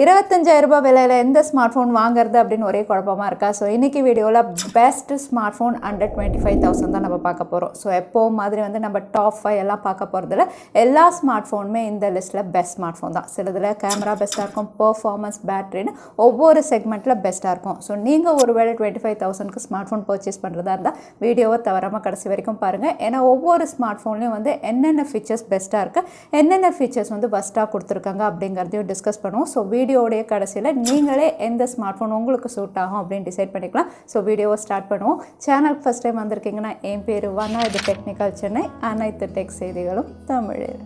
₹25,000 விலையில் எந்த smart phone வாங்குறது அப்படின்னு ஒரே குழப்பமாக இருக்கா? ஸோ இன்றைக்கி வீடியோவில் பெஸ்ட் ஸ்மார்ட் ஃபோன் அண்டர் 25,000 தான் நம்ம பார்க்க போகிறோம். ஸோ எப்போவும் மாதிரி வந்து நம்ம டாப் 5 எல்லாம் பார்க்க போகிறதில்ல. எல்லா ஸ்மார்ட் ஃபோனுமே இந்த லிஸ்ட்டில் பெஸ்ட் ஸ்மார்ட் ஃபோன் தான். சிலதில் கேமரா பெஸ்ட்டாக இருக்கும், பெர்ஃபார்மன்ஸ், பேட்டரின்னு ஒவ்வொரு செக்மெண்ட்டில் பெஸ்ட்டாக இருக்கும். ஸோ நீங்கள் ஒருவேளை 25,000க்கு ஸ்மார்ட் ஃபோன் பர்ச்சேஸ் பண்ணுறதா இருந்தால் வீடியோவை தவறாமல் கடைசி வரைக்கும் பாருங்கள். ஏன்னா ஒவ்வொரு ஸ்மார்ட் ஃபோன்லேயும் வந்து என்னென்ன ஃபீச்சர்ஸ் பெஸ்ட்டாக இருக்குது, என்னென்ன ஃபீச்சர்ஸ் வந்து பெஸ்ட்டாக கொடுத்துருக்காங்க அப்படிங்கிறதையும் டிஸ்கஸ் பண்ணுவோம். ஸோ வீடியோடைய கடைசியில் நீங்களே எந்த ஸ்மார்ட் ஃபோன் உங்களுக்கு சூட் ஆகும் அப்படின்னு டிசைட் பண்ணிக்கலாம். ஸோ வீடியோவை ஸ்டார்ட் பண்ணுவோம். சேனலுக்கு ஃபஸ்ட் டைம் வந்திருக்கீங்கன்னா என் பேர் வனா, இது டெக்னிக்கல் சென்னை, அனைத்து டெக் செய்திகளும் தமிழில்.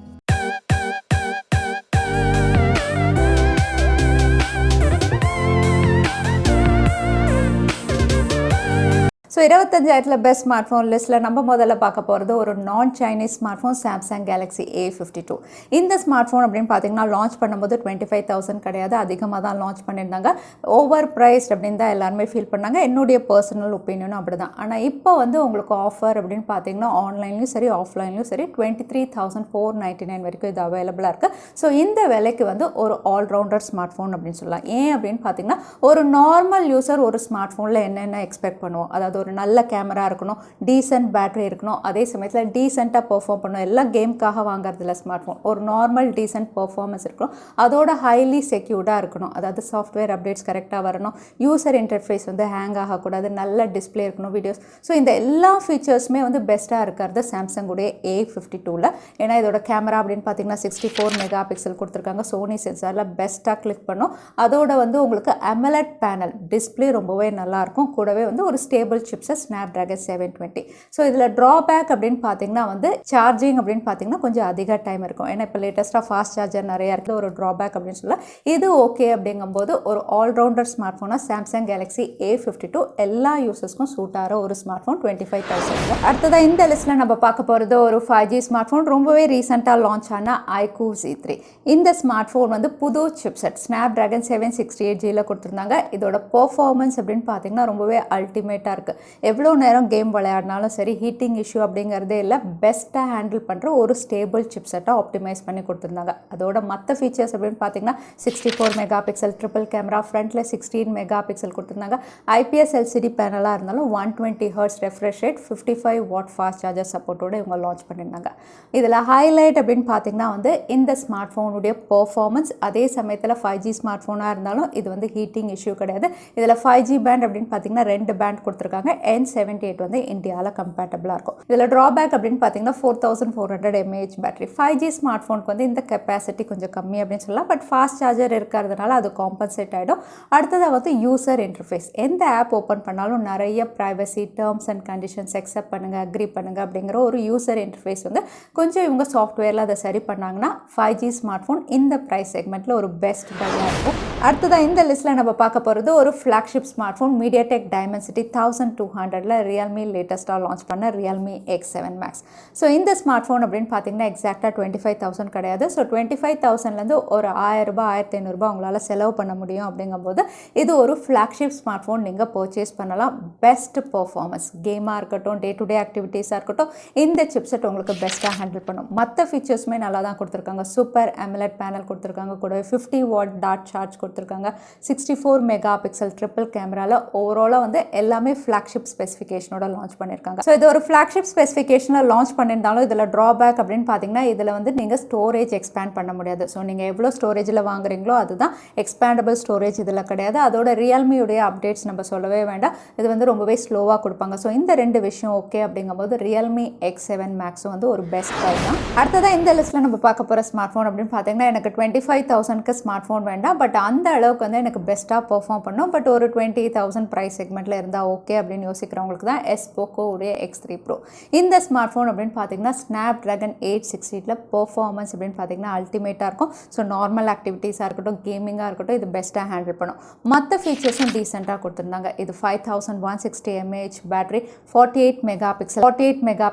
ஸோ 25,000 பெஸ்ட் ஸ்மார்ட் ஃபோன் லிஸ்ட்டில் நம்ம முதல்ல பார்க்க போகிறது ஒரு நான் Chinese smart phone Samsung Galaxy A52. இந்த ஸ்மார்ட் ஃபோன் அப்படின்னு பார்த்தீங்கன்னா லான்ச் பண்ணும்போது 25,000 கிடையாது, அதிகமாக தான் லான்ச் பண்ணியிருந்தாங்க. ஓவர் ப்ரைஸ்ட் அப்படின்னு தான் எல்லாருமே ஃபீல் பண்ணாங்க. என்னுடைய பர்சனல் ஒப்பீனியனும் அப்படி தான். ஆனால் இப்போ வந்து உங்களுக்கு ஆஃபர் அப்படின்னு பார்த்தீங்கன்னா ஆன்லைன்லையும் சரி ஆஃப்லைன்லையும் சரி 23,499 வரைக்கும் இது அவைலபிளாக இருக்குது. ஸோ இந்த விலைக்கு வந்து ஒரு ஆல்ரவுண்டர் ஸ்மார்ட் ஃபோன் அப்படின்னு சொல்லலாம். ஏன் அப்படின்னு பார்த்தீங்கன்னா ஒரு நார்மல் யூசர் ஒரு ஸ்மார்ட் ஃபோனில் என்னென்ன எக்ஸ்பெக்ட் பண்ணுவோம், அதாவது ஒரு நல்ல கேமரா இருக்கணும், டீசென்ட் பேட்டரி இருக்கணும், அதே சமயத்தில் டீசெண்டாக பெர்ஃபார்ம் பண்ணணும். எல்லாம் கேமுக்காக வாங்குறதில்ல ஸ்மார்ட் ஃபோன். ஒரு நார்மல் டீசென்ட் பெர்ஃபார்மன்ஸ் இருக்கணும், அதோட ஹைலி செக்யூர்டாக இருக்கணும், அதாவது சாஃப்ட்வேர் அப்டேட்ஸ் கரெக்டாக வரணும், யூசர் இன்டர்ஃபேஸ் வந்து ஹேங் ஆகக்கூடாது, நல்ல டிஸ்பிளே இருக்கணும், வீடியோஸ். ஸோ இந்த எல்லா ஃபீச்சர்ஸுமே வந்து பெஸ்ட்டாக இருக்கிறது சாம்சங்குடைய A52ல். ஏன்னா இதோட கேமரா அப்படின்னு பார்த்தீங்கன்னா 64 மெகா பிக்சல் கொடுத்துருக்காங்க. சோனி சென்சாரில் பெஸ்ட்டாக கிளிக் பண்ணும். அதோட வந்து உங்களுக்கு AMOLED பேனல் டிஸ்பிளே ரொம்பவே நல்லாயிருக்கும். கூடவே வந்து ஒரு ஸ்டேபிள் சிப்ஸை Snapdragon 720. ஸோ இதில் ட்ராபேக் அப்படின்னு பார்த்தீங்கன்னா வந்து சார்ஜிங் அப்படின்னு பார்த்தீங்கன்னா கொஞ்சம் அதிக டைம் இருக்கும். ஏன்னா இப்போ லேட்டஸ்ட்டாக ஃபாஸ்ட் சார்ஜர் நிறையா இருக்குது. ஒரு ட்ராபேக் அப்படின்னு சொல்லலாம். இது ஓகே அப்படிங்கும்போது ஒரு ஆல்ரவுண்டர் ஸ்மார்ட் ஃபோனாக சாம்சங் கேலக்ஸி A52 எல்லா யூசர்ஸ்க்கும் சூட் ஆகிற ஒரு ஸ்மார்ட் ஃபோன் 25,000. அடுத்ததாக இந்த லிஸ்ட்டில் நம்ம பார்க்க போகிறது ஒரு 5G ஸ்மார்ட் ஃபோன். ரொம்பவே ரீசெண்டாக லான்ச் ஆன iQOO Z3. இந்த ஸ்மார்ட் ஃபோன் வந்து புது சிப்செட் Snapdragon 768Gயில் கொடுத்துருந்தாங்க. இதோட பெர்ஃபார்மன்ஸ் அப்படின்னு பார்த்தீங்கன்னா ரொம்பவே அல்டிமேட்டாக இருக்குது. எவ்வளோ நேரம் கேம் விளையாடினாலும் சரி ஹீட்டிங் இஷ்யூ அப்படிங்கிறதே இல்லை. பெஸ்ட்டாக ஹேண்டில் பண்ணுற ஒரு ஸ்டேபிள் சிப்செட்டாக ஆப்டிமைஸ் பண்ணி கொடுத்துருந்தாங்க. அதோட மற்ற ஃபீச்சர்ஸ் அப்படின்னு பார்த்தீங்கன்னா 64 மெகா பிக்சல் ட்ரிபிள் கேமரா, ஃப்ரண்ட்டில் 16 மெகா பிக்சல் கொடுத்துருந்தாங்க. IPS LCD பேனலாக இருந்தாலும் 120 Hz refresh rate, 55 watt fast charger சப்போர்ட்டோடு இவங்க லான்ச் பண்ணியிருந்தாங்க. இதில் ஹைலைட் அப்படின்னு பார்த்தீங்கன்னா வந்து இந்த ஸ்மார்ட் ஃபோனுடைய பெர்ஃபார்மன்ஸ். அதே சமயத்தில் 5G ஸ்மார்ட் ஃபோனாக இருந்தாலும் இது வந்து ஹீட்டிங் இஷ்யூ கிடையாது. இதில் 5G பேண்ட் அப்படின்னு பார்த்தீங்கன்னா 2 பேண்ட் கொடுத்துருக்காங்க. N78 வந்து இந்தியாவில் கம்பேட்டபிளாக இருக்கும். இதில் ட்ராபேக் அப்படின்னு பார்த்தீங்கன்னா 4400 mAh பேட்டரி. 5G ஸ்மார்ட் ஃபோனுக்கு வந்து இந்த கெப்பாசிட்டி கொஞ்சம் கம்மி அப்படின்னு சொல்லலாம். பட் ஃபாஸ்ட் சார்ஜர் இருக்கிறதுனால அது காம்பன்சேட் ஆகிடும். அடுத்ததாக வந்து யூசர் இன்டர்ஃபேஸ். எந்த ஆப் ஓப்பன் பண்ணாலும் நிறைய privacy, terms and conditions accept பண்ணுங்கள், அக்ரி பண்ணுங்கள் அப்படிங்கிற ஒரு யூசர் இன்டர்ஃபேஸ் வந்து கொஞ்சம் இவங்க சாஃப்ட்வேரில் அதை சரி பண்ணாங்கன்னா 5G ஸ்மார்ட் ஃபோன் இந்த ப்ரைஸ் செக்மெண்ட்டில் ஒரு பெஸ்ட் பையாக இருக்கும். அடுத்ததாக இந்த லிஸ்ட்டில் நம்ம பார்க்க போகிறது ஒரு flagship smart phone MediaTek Dimensity 1200ல் ரியல்மி லேட்டஸ்ட்டாக லான்ச் பண்ண ரியல்மி X7 Max. ஸோ இந்த ஸ்மார்ட் ஃபோன் அப்படின்னு பார்த்தீங்கன்னா எக்ஸாக்டாக 25,000 கிடையாது. ஸோ 25,000லேருந்து ஒரு ₹1000 ₹1500 உங்களால் செலவு பண்ண முடியும். அப்படிங்கும்போது இது ஒரு ஃப்ளாக்ஷிப் ஸ்மார்ட் ஃபோன் நீங்கள் பர்ச்சேஸ் பண்ணலாம். பெஸ்ட் பர்ஃபார்மன்ஸ், கேமாக இருக்கட்டும், டே டு டே ஆக்டிவிட்டீஸாக இருக்கட்டும், இந்த சிப்செட் உங்களுக்கு பெஸ்ட்டாக ஹேண்டில் பண்ணும். மற்ற ஃபீச்சர்ஸுமே நல்லா தான் கொடுத்துருக்காங்க. சூப்பர் AMOLED பேனல் கொடுத்துருக்காங்க. கூடவே 50 வாட் டாட் சார்ஜ் கொடுத்துருக்காங்க. 64 மெகா பிக்சல் ட்ரிபிள் கேமராவில் ஓவராலாக வந்து எல்லாமே ஃப்ளாக்ஷிப் ஸ்பெசிஃபிகேஷனோட லான்ச் பண்ணியிருக்காங்க. ஸோ இது ஒரு ஃப்ளாக்ஷிப் ஸ்பெசிஃபிகேஷனில் லான்ச் பண்ணியிருந்தாலும் இதில் ட்ராபேக் அப்படின்னு பார்த்தீங்கன்னா இதில் வந்து நீங்கள் ஸ்டோரேஜ் எக்ஸ்பேண்ட் பண்ண முடியாது. ஸோ நீங்கள் எவ்வளோ ஸ்டோரேஜில் வாங்குறீங்களோ அதுதான் எக்ஸ்பேண்டபிள் ஸ்டோரேஜ் இதில் கிடையாது. அதோட ரியல்மியுடைய அப்டேட்ஸ் நம்ம சொல்லவே வேண்டாம். இது வந்து ரொம்பவே ஸ்லோவாக கொடுப்பாங்க. ஸோ இந்த 2 விஷயம் ஓகே அப்படிங்கும்போது ரியல்மி X7 Maxும் வந்து ஒரு பெஸ்ட் பை தான். அடுத்ததான் இந்த லிஸ்ட்டில் நம்ம பார்க்க போகிற ஸ்மார்ட் ஃபோன் அப்படின்னு பார்த்தீங்கன்னா எனக்கு 25,000க்கு ஸ்மார்ட் ஃபோன் வேண்டாம், பட் அந்த அளவுக்கு வந்து எனக்கு பெஸ்ட்டாக பெர்ஃபார்ம் பண்ணும், பட் ஒரு 20,000 ப்ரைஸ் செக்மெண்ட்டில் இருந்தால் ஓகே அப்படின்னு யோசிக்கிறவங்களுக்கு தான் Poco உடைய X3 Pro. இந்த ஸ்மார்ட் ஃபோன் அப்படின்னு பார்த்தீங்கன்னா Snapdragon 860ல் பெர்ஃபார்மன்ஸ் அப்படின்னு பார்த்தீங்கன்னா அல்டிமேட்டாக இருக்கும். ஸோ நார்மல் ஆக்டிவிட்டீஸாக இருக்கட்டும், கேமிங்காக இருக்கட்டும், இது பெஸ்ட்டாக ஹேண்டில் பண்ணும். மற்ற ஃபீச்சர்ஸும் டீசெண்டாக கொடுத்துருந்தாங்க. இது 5160 mAh battery, 48 mega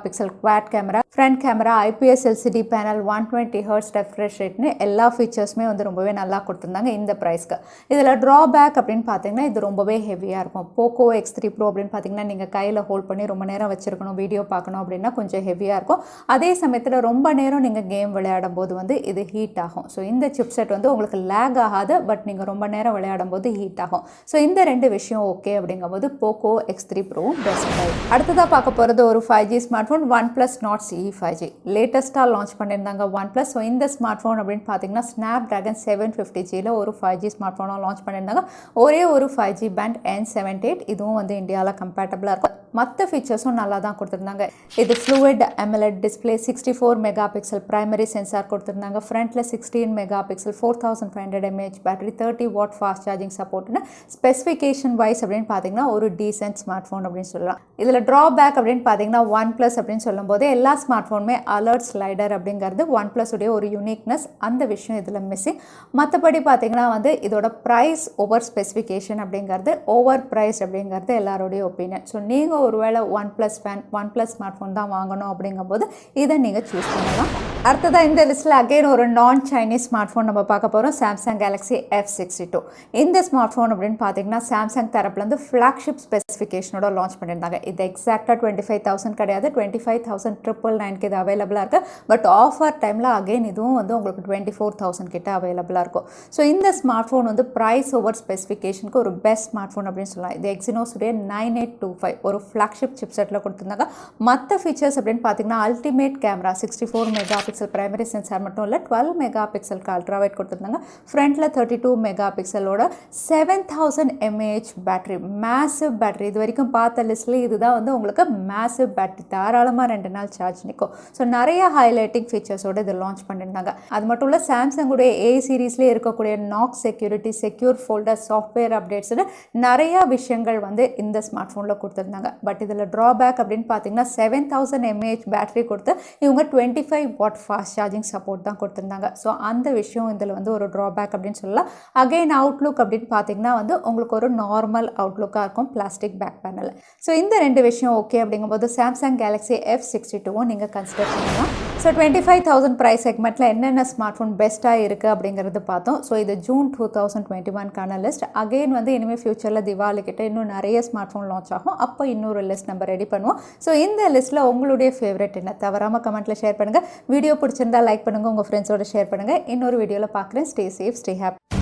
pixel quad camera, front camera, IPS LCD panel, 120 Hz refresh ரேட்னு எல்லா ஃபீச்சர்ஸுமே வந்து ரொம்பவே நல்லா கொடுத்துருந்தாங்க இந்த ப்ரைஸ்க்கு. இதில் ட்ராபேக் அப்படின்னு பார்த்தீங்கன்னா இது ரொம்பவே ஹெவியாக இருக்கும். Poco X3 Pro அப்படின்னு பார்த்தீங்கன்னா நீங்கள் கையில் ஹோல்ட் பண்ணி ரொம்ப நேரம் வச்சுருக்கணும், வீடியோ பார்க்கணும் அப்படின்னா கொஞ்சம் ஹெவியாக இருக்கும். அதே சமயத்தில் ரொம்ப நேரம் நீங்கள் கேம் விளையாடும் போது வந்து இது ஹீட் ஆகும். ஸோ இந்த சிப்செட் வந்து உங்களுக்கு லேக் ஆகாது, பட் நீங்கள் ரொம்ப நேரம் விளையாடும் போது ஹீட் ஆகும். ஸோ இந்த 2 விஷயம் ஓகே அப்படிங்கும்போது Poco X3 Pro best by. அடுத்ததாக பார்க்க போகிறது ஒரு 5G smart phone OnePlus Nord CE 5G லேட்டஸ்ட்டாக லான்ச் பண்ணியிருந்தாங்க OnePlus. ஸோ இந்த ஸ்மார்ட் ஃபோன் அப்படின்னு பார்த்தீங்கன்னா Snapdragon 750Gல ஒரு 5G ஸ்மார்ட் ஃபோனாக லான்ச் பண்ணியிருந்தாங்க. ஒரே ஒரு 5G பேண்ட் N78, இதுவும் வந்து இந்தியாவில் கம்பேட்டபிளாக இருக்கும். மற்ற ஃபீச்சர்ஸும் நல்லா தான் கொடுத்துருந்தாங்க. இது fluid AMOLED display, 64 mega pixel primary sensor கொடுத்துருந்தாங்க. ஃப்ரண்ட்டில் 16 mega pixel 4500 mAh battery, 30 watt fast charging சப்போர்ட்னு ஸ்பெசிஃபிகேஷன் வைஸ் அப்படின்னு பார்த்தீங்கன்னா ஒரு டீசென்ட் ஸ்மார்ட் ஃபோன் அப்படின்னு சொல்லலாம். இதில் ட்ராபேக் அப்படின்னு பார்த்தீங்கன்னா OnePlus அப்படின்னு சொல்லும்போது எல்லா ஸ்மார்ட் ஃபோனுமே அலர்ட் ஸ்லைடர் அப்படிங்கிறது OnePlus உடைய ஒரு யூனிக்னஸ், அந்த விஷயம் இதில் மிஸ்ஸிங். மற்றபடி பார்த்தீங்கன்னா வந்து இதோட ப்ரைஸ் ஓவர் ஸ்பெசிஃபிகேஷன் அப்படிங்கிறது ஓவர் ப்ரைஸ் அப்படிங்கிறது எல்லாருடைய ஒப்பீனியன். ஸோ நீங்கள் ஒருவேளை OnePlus fan, OnePlus smart phone தான் வாங்கணும் அப்படிங்கும்போது இதை நீங்கள் சூஸ் பண்ணலாம். அடுத்ததாக இந்த லிஸ்ட்டில் அகைன் ஒரு நான் சைனீஸ் ஸ்மார்ட் ஃபோன் நம்ம பார்க்க போகிறோம், சாம்சங் கேலக்ஸி F62. இந்த ஸ்மார்ட் ஃபோன் அப்படின்னு பார்த்தீங்கன்னா சாம்சங் தரப்புலேருந்து ஃப்ளாக்ஷிப் ஸ்பெசிஃபிகேஷனோட லான்ச் பண்ணியிருந்தாங்க. இது எக்ஸாக்டாக 25,000 கிடையாது, 25,999 இது அவைலபிளாக இருக்குது. பட் ஆஃபர் டைமில் அகைன் இதுவும் வந்து உங்களுக்கு 24,000 கிட்ட அவைலபிளாக இருக்கும். ஸோ இந்த ஸ்மார்ட் ஃபோன் வந்து ப்ரைஸ் ஓவர் ஸ்பெசிஃபிகேஷனுக்கு ஒரு பெஸ்ட் ஸ்மார்ட் ஃபோன் அப்படின்னு சொல்லலாம். இது Exynos உடைய 9825 ஒரு ஃப்ளாக்ஷிப் சிப்செட்டில் கொடுத்துருந்தாங்க. மற்ற ஃபீச்சர்ஸ் அப்படின்னு பார்த்தீங்கன்னா ultimate camera, 64 mega pixel primary sensor மட்டும் இல்லை, 12 மெகா பிக்சலுக்கு அல்ட்ராவைட் கொடுத்துருந்தாங்க. ஃப்ரண்ட்டில் 32 மெகா பிக்சலோட 7000 mAh பேட்டரி, மேசிவ் பேட்டரி. இது வரைக்கும் பார்த்த லிஸ்ட்டில் இதுதான் வந்து உங்களுக்கு மேசிவ் பேட்டரி, தாராளமாக 2 நாள் சார்ஜ் நிற்கும். ஸோ நிறைய ஹைலைட்டிங் ஃபீச்சர்ஸோடு இது லான்ச் பண்ணியிருந்தாங்க. அது மட்டும் இல்லை சாம்சங்குடைய A சீரீஸ்லேயே இருக்கக்கூடிய knock security, secure folder, software அப்டேட்ஸ்னு நிறைய விஷயங்கள் வந்து இந்த ஸ்மார்ட் ஃபோனில் கொடுத்துருந்தாங்க. பட் இதில் ட்ராபேக் அப்படின்னு பார்த்தீங்கன்னா 7000 mAh பேட்டரி கொடுத்து இவங்க 25 வாட் ஃபாஸ்ட் சார்ஜிங் சப்போர்ட் தான் கொடுத்துருந்தாங்க. ஸோ அந்த விஷயம் இதில் வந்து ஒரு ட்ராபேக் அப்படின்னு சொல்லலாம். அகைன் அவுட்லுக் அப்படின்னு பார்த்தீங்கன்னா வந்து உங்களுக்கு ஒரு நார்மல் அவுட்லுக்காக இருக்கும், பிளாஸ்டிக் பேக் பேனல். ஸோ இந்த 2 விஷயம் ஓகே அப்படிங்கும்போது சாம்சங் கேலக்ஸி F62வும் நீங்கள் கன்சிடர் பண்ணலாம். ஸோ 25,000 ப்ரைஸ் செக்மெண்ட்டில் என்னென்ன ஸ்மார்ட் ஃபோன் பெஸ்ட்டாக இருக்குது அப்படிங்கிறது பார்த்தோம். ஸோ இது ஜூன் 2021 லிஸ்ட். அகெயின் வந்து இனிமேல் ஃபியூச்சரில் திவாலி கிட்ட இன்னும் நிறைய ஸ்மார்ட் ஃபோன் லான்ச் ஆகும், அப்போ இன்னொரு லிஸ்ட் நம்ம ரெடி பண்ணுவோம். ஸோ இந்த லிஸ்ட்டில் உங்களுடைய ஃபேவரட் என்ன தவறாமல் கமெண்ட்டில் ஷேர் பண்ணுங்கள். வீடியோ பிடிச்சிருந்தா லைக் பண்ணுங்கள், உங்கள் ஃப்ரெண்ட்ஸோட ஷேர் பண்ணுங்கள். இன்னொரு வீடியோவில் பார்க்குறேன். Stay safe, stay happy.